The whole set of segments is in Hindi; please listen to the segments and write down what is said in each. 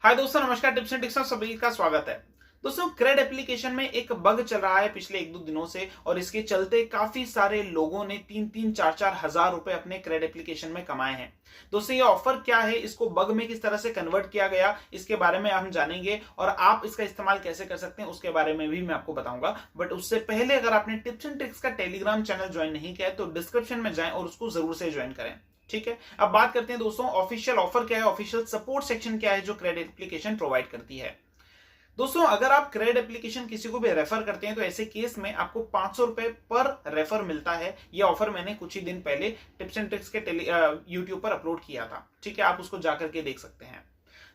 हाय दोस्तों, नमस्कार। टिप्स एंड ट्रिक्स में सभी का स्वागत है। दोस्तों, क्रेड एप्लीकेशन में एक बग चल रहा है पिछले एक दो दिनों से और इसके चलते काफी सारे लोगों ने 3-4 हजार रुपए अपने क्रेड एप्लीकेशन में कमाए हैं। दोस्तों, ये ऑफर क्या है, इसको बग में किस तरह से कन्वर्ट किया गया, इसके बारे में हम जानेंगे और आप इसका इस्तेमाल कैसे कर सकते हैं उसके बारे में भी मैं आपको बताऊंगा। बट उससे पहले अगर आपने टिप्स एंड ट्रिक्स का टेलीग्राम चैनल ज्वाइन नहीं किया है तो डिस्क्रिप्शन में जाएं और उसको जरूर से ज्वाइन करें। ठीक है, अब बात करते हैं दोस्तों, ऑफिशियल ऑफर क्या है, ऑफिशियल सपोर्ट सेक्शन क्या है जो क्रेड एप्लीकेशन प्रोवाइड करती है। दोस्तों, अगर आप क्रेड एप्लीकेशन किसी को भी रेफर करते हैं तो ऐसे केस में आपको 500 रुपए पर रेफर मिलता है। यह ऑफर मैंने कुछ ही दिन पहले टिप्स एंड ट्रिक्स के यूट्यूब पर अपलोड किया था। ठीक है, आप उसको जाकर के देख सकते हैं।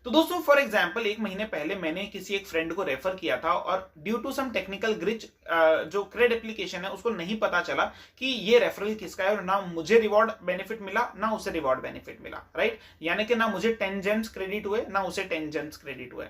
तो दोस्तों, फॉर एग्जांपल एक महीने पहले मैंने किसी एक फ्रेंड को रेफर किया था और due to some technical glitch जो क्रेड एप्लीकेशन है उसको नहीं पता चला कि ये रेफरल किसका है और ना मुझे रिवॉर्ड बेनिफिट मिला ना उसे रिवॉर्ड बेनिफिट मिला। राइट, यानी कि ना मुझे 10 जेम्स क्रेडिट हुए ना उसे 10 जेम्स क्रेडिट हुए।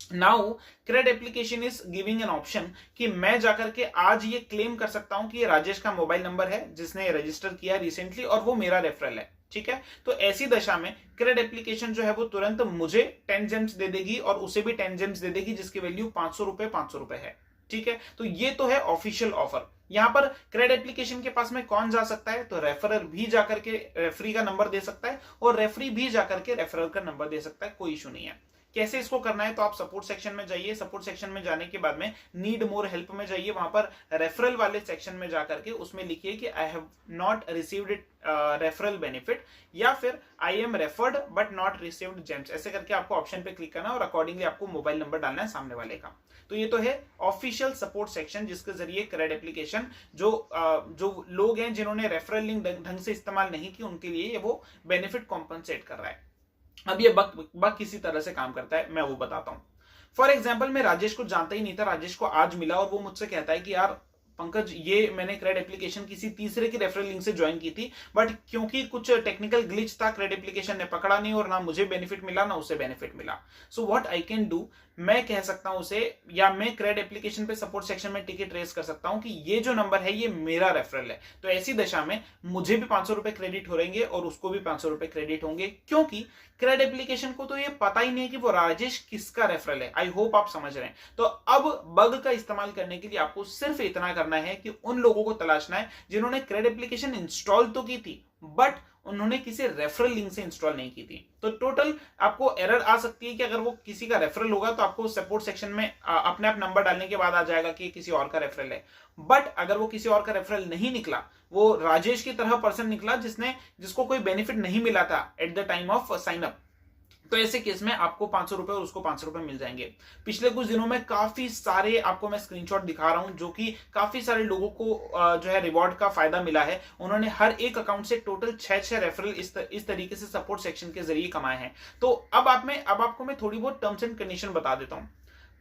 Now CRED application is giving an option कि मैं जाकर के आज ये क्लेम कर सकता हूं कि ये राजेश का मोबाइल नंबर है जिसने रजिस्टर किया रिसेंटली और वो मेरा रेफरल है। ठीक है, तो ऐसी दशा में क्रेड एप्लीकेशन जो है वो तुरंत मुझे 10 जेम्स दे देगी और उसे भी 10 जेम्स दे देगी जिसकी वैल्यू 500 रुपए है। ठीक है, तो ये तो है ऑफिशियल ऑफर। यहां पर क्रेड एप्लीकेशन के पास में कौन जा सकता है, तो रेफरर भी जाकर के रेफरी का नंबर दे सकता है और रेफरी भी जाकर के रेफरर का नंबर दे सकता है, कोई इशू नहीं है। कैसे इसको करना है, तो आप सपोर्ट सेक्शन में जाइए। सपोर्ट सेक्शन में जाने के बाद में नीड मोर हेल्प में जाइए, वहां पर रेफरल वाले सेक्शन में जाकर के उसमें लिखिए कि I have not received it referral benefit या फिर I am referred but not received James. ऐसे करके आपको ऑप्शन पे क्लिक करना है और अकॉर्डिंगली आपको मोबाइल नंबर डालना है सामने वाले का। तो ये तो है ऑफिशियल सपोर्ट सेक्शन जिसके जरिए क्रेड एप्लीकेशन जो लोग हैं जिन्होंने रेफरल लिंक ढंग से इस्तेमाल नहीं की उनके लिए वो बेनिफिट कॉम्पनसेट कर रहा है। अब ये बग किसी तरह से काम करता है, मैं वो बताता हूं। फॉर एग्जाम्पल, मैं राजेश को जानता ही नहीं था, राजेश को आज मिला और वो मुझसे कहता है कि यार पंकज, ये मैंने क्रेड एप्लीकेशन किसी तीसरे की रेफरल लिंक से ज्वाइन की थी बट क्योंकि कुछ टेक्निकल ग्लिच था क्रेड एप्लीकेशन ने पकड़ा नहीं और ना मुझे बेनिफिट मिला ना उसे बेनिफिट मिला। So what I can do, मैं कह सकता हूं उसे या मैं क्रेड एप्लीकेशन पे सपोर्ट सेक्शन में टिकट रेस कर सकता हूं कि ये जो नंबर है ये मेरा रेफरल है। तो ऐसी दशा में मुझे भी 500 रुपए क्रेडिट हो रहेंगे और उसको भी 500 रुपए क्रेडिट होंगे क्योंकि क्रेड एप्लीकेशन को तो ये पता ही नहीं कि वो राजेश किसका रेफरल है। आई होप आप समझ रहे हैं। तो अब बग का इस्तेमाल करने के लिए आपको सिर्फ इतना करना है कि उन लोगों को तलाशना है जिन्होंने क्रेड एप्लीकेशन इंस्टॉल तो की थी बट उन्होंने किसी रेफरल लिंक से इंस्टॉल नहीं की थी। तो टोटल आपको एरर आ सकती है कि अगर वो किसी का रेफरल होगा तो आपको सपोर्ट सेक्शन में अपने आप नंबर डालने के बाद आ जाएगा कि किसी और का रेफरल है। बट अगर वो किसी और का रेफरल नहीं निकला, वो राजेश की तरह पर्सन निकला जिसको कोई बेनिफिट नहीं मिला था at the time of sine up, तो ऐसे केस में आपको 500 रुपए और उसको 500 रुपए मिल जाएंगे। पिछले कुछ दिनों में काफी सारे आपको मैं स्क्रीनशॉट दिखा रहा हूं जो कि काफी सारे लोगों को जो है रिवॉर्ड का फायदा मिला है। उन्होंने हर एक अकाउंट से टोटल 6 रेफरल इस तरीके से सपोर्ट सेक्शन के जरिए कमाए हैं। तो अब आपको मैं थोड़ी बहुत टर्म्स एंड कंडीशन बता देता हूं।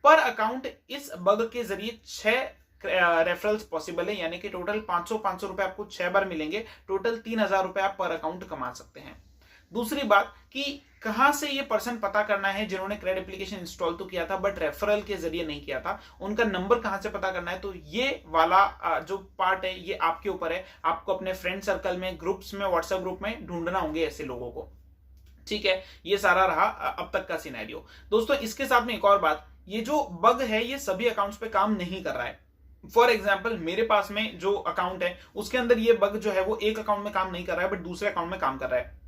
पर अकाउंट इस बग के जरिए 6 रेफरल्स पॉसिबल है, यानी कि टोटल 500 रुपए आपको 6 बार मिलेंगे। टोटल 3000 रुपए आप पर अकाउंट कमा सकते हैं। दूसरी बात कि कहां से ये पर्सन पता करना है जिन्होंने क्रेड एप्लीकेशन इंस्टॉल तो किया था बट रेफरल के जरिए नहीं किया था, उनका नंबर कहां से पता करना है, तो ये वाला जो पार्ट है ये आपके ऊपर है। आपको अपने फ्रेंड सर्कल में, ग्रुप्स में, व्हाट्सएप ग्रुप में ढूंढना होंगे ऐसे लोगों को। ठीक है, ये सारा रहा अब तक का सिनेरियो। दोस्तों, इसके साथ में एक और बात, ये जो बग है ये सभी अकाउंट्स पे काम नहीं कर रहा है। फॉर एग्जाम्पल, मेरे पास में जो अकाउंट है उसके अंदर ये बग जो है वो एक अकाउंट में काम नहीं कर रहा है बट दूसरे अकाउंट में काम कर रहा है।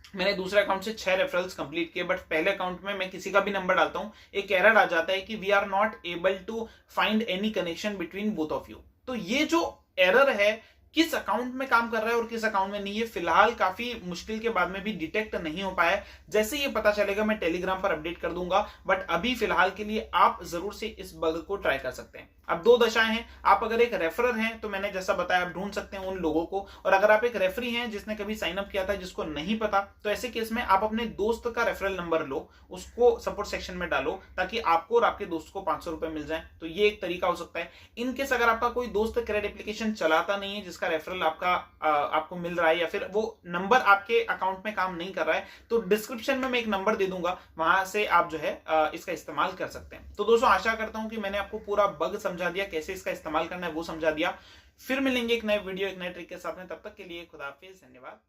मैंने दूसरे अकाउंट से 6 रेफरल्स कंप्लीट किए बट पहले अकाउंट में मैं किसी का भी नंबर डालता हूं, एक एरर आ जाता है कि we are not able to find any connection between both of you. तो ये जो एरर है किस अकाउंट में काम कर रहा है और किस अकाउंट में नहीं, ये फिलहाल काफी मुश्किल के बाद में भी डिटेक्ट नहीं हो पाया है। जैसे ये पता चलेगा मैं टेलीग्राम पर अपडेट कर दूंगा बट अभी फिलहाल के लिए आप जरूर से इस बग को ट्राई कर सकते हैं। अब दो दशाएं हैं, आप अगर एक रेफरर हैं तो मैंने जैसा बताया आप ढूंढ सकते हैं उन लोगों को, और अगर आप एक रेफरी हैं जिसने कभी साइन अप किया था जिसको नहीं पता, तो ऐसे केस में आप अपने दोस्त का रेफरल नंबर लो, उसको सपोर्ट सेक्शन में डालो ताकि आपको और आपके दोस्त को 500 रुपए मिल जाए। तो ये एक तरीका हो सकता है। इनकेस अगर आपका कोई दोस्त क्रेड एप्लीकेशन चलाता नहीं है जिसका रेफरल आपको मिल रहा है या फिर वो नंबर आपके अकाउंट में काम नहीं कर रहा है, तो डिस्क्रिप्शन में मैं एक नंबर दे दूंगा, वहां से आप जो है इसका इस्तेमाल कर सकते हैं। तो दोस्तों, आशा करता हूं कि मैंने आपको पूरा बग समझा दिया, कैसे इसका इस्तेमाल करना है वो समझा दिया। फिर मिलेंगे एक नए वीडियो एक नए ट्रिक के साथ में, तब तक के लिए खुदा हाफिज, धन्यवाद।